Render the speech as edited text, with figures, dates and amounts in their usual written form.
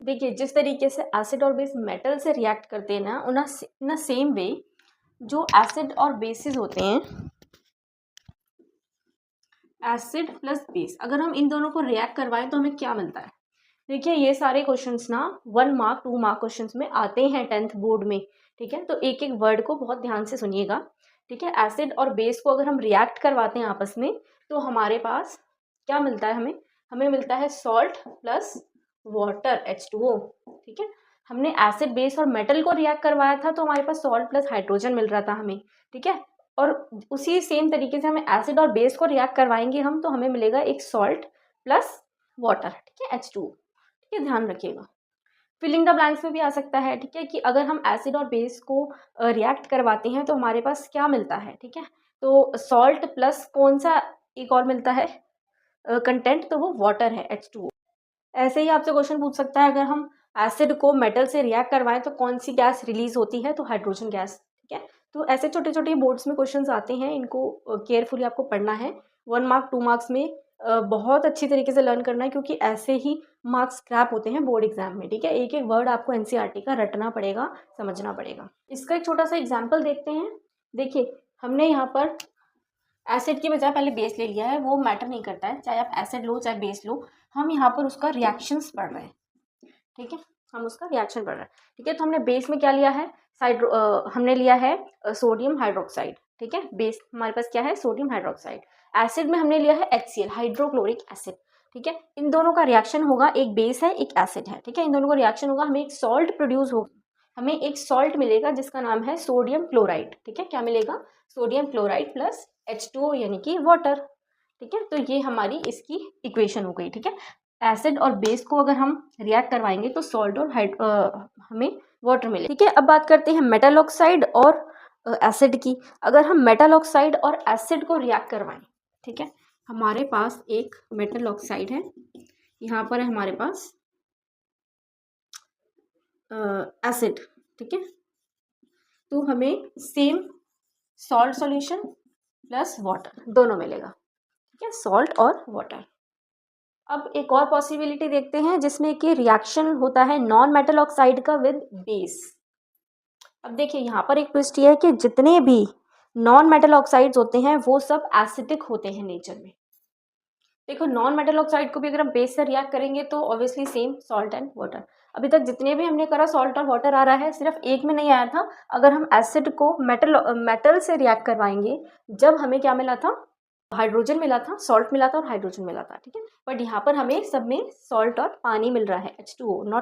देखिए जिस तरीके से एसिड और बेस मेटल से रिएक्ट करते हैं ना, उन सेम वे जो एसिड और बेसिस होते हैं, एसिड प्लस बेस, अगर हम इन दोनों को रिएक्ट करवाएं तो हमें क्या मिलता है। देखिए ये सारे क्वेश्चंस ना 1 मार्क 2 मार्क क्वेश्चंस में आते हैं 10th बोर्ड में, ठीक है। तो एक एक वर्ड को बहुत ध्यान से सुनिएगा, ठीक है। एसिड और बेस को अगर हम रिएक्ट करवाते हैं आपस में तो हमारे पास क्या मिलता है, हमें मिलता है सॉल्ट प्लस वाटर H2O, ठीक है। हमने एसिड बेस और मेटल को रिएक्ट करवाया था तो हमारे पास सॉल्ट प्लस हाइड्रोजन मिल रहा था हमें, ठीक है। और उसी सेम तरीके से हमें एसिड और बेस को रिएक्ट करवाएंगे हम तो हमें मिलेगा एक सॉल्ट प्लस वाटर, ठीक है, H2O, ठीक है, ध्यान रखिएगा। फिलिंग द ब्लैंक्स में भी आ सकता है, ठीक है, कि अगर हम एसिड और बेस को रिएक्ट करवाते हैं तो हमारे पास क्या मिलता है, ठीक है। तो सॉल्ट प्लस कौन सा एक और मिलता है कंटेंट, तो वो वाटर है H2O। ऐसे ही आपसे क्वेश्चन पूछ सकता है, अगर हम एसिड को मेटल से रिएक्ट करवाएं तो कौन सी गैस रिलीज होती है, तो हाइड्रोजन गैस, ठीक है। तो ऐसे छोटे छोटे बोर्ड्स में क्वेश्चंस आते हैं, इनको केयरफुली आपको पढ़ना है। 1 मार्क 2 मार्क्स में बहुत अच्छी तरीके से लर्न करना है, क्योंकि ऐसे ही मार्क्स स्क्रैप होते हैं बोर्ड एग्जाम में, ठीक है। एक एक वर्ड आपको एनसीईआरटी का रटना पड़ेगा, समझना पड़ेगा। इसका एक छोटा सा एग्जाम्पल देखते हैं। देखिए हमने यहाँ पर एसिड की बजाय पहले बेस ले लिया है, वो मैटर नहीं करता है, चाहे आप एसिड लो चाहे बेस लो, हम यहाँ पर उसका रिएक्शंस पढ़ रहे हैं, ठीक है, हम उसका रिएक्शन पढ़ रहे हैं, ठीक है। तो हमने बेस में क्या लिया है, हमने लिया है सोडियम हाइड्रोक्साइड, ठीक है। बेस हमारे पास क्या है, सोडियम हाइड्रोक्साइड। एसिड में हमने लिया है HCl, हाइड्रोक्लोरिक एसिड, ठीक है। इन दोनों का रिएक्शन होगा, एक बेस है एक एसिड है, ठीक है। इन दोनों का रिएक्शन होगा, हमें एक सॉल्ट प्रोड्यूस होगा, हमें एक सॉल्ट मिलेगा जिसका नाम है सोडियम क्लोराइड, ठीक है। क्या मिलेगा, सोडियम क्लोराइड प्लस H2O यानी कि वाटर, ठीक है। तो ये हमारी इसकी इक्वेशन हो गई, ठीक है। एसिड और बेस को अगर हम रिएक्ट करवाएंगे तो सॉल्ट और हमें वाटर मिले, ठीक है। अब बात करते हैं मेटल ऑक्साइड और एसिड की। अगर हम मेटल ऑक्साइड और एसिड को रिएक्ट करवाएं, ठीक है, हमारे पास एक मेटल ऑक्साइड है, यहाँ पर है हमारे पास एसिड, ठीक है। तो हमें same salt solution plus water दोनों मिलेगा, ठीक है, सॉल्ट और वाटर। अब एक और पॉसिबिलिटी देखते हैं जिसमें कि रिएक्शन होता है नॉन मेटल ऑक्साइड का विद बेस। अब देखिए यहाँ पर एक ट्विस्ट ये है कि जितने भी नॉन मेटल ऑक्साइड्स होते हैं वो सब एसिडिक होते हैं नेचर में। देखो नॉन मेटल ऑक्साइड को भी अगर हम बेस से रिएक्ट करेंगे तो obviously same salt and water. अभी तक जितने भी हमने करा सॉल्ट और वाटर आ रहा है, सिर्फ एक में नहीं आया था, अगर हम एसिड को मेटल से रिएक्ट करवाएंगे जब हमें क्या मिला था, हाइड्रोजन मिला था, सॉल्ट मिला था और हाइड्रोजन मिला था, ठीक है। बट यहाँ पर हमें सब में सॉल्ट और पानी मिल रहा है H2O, नॉट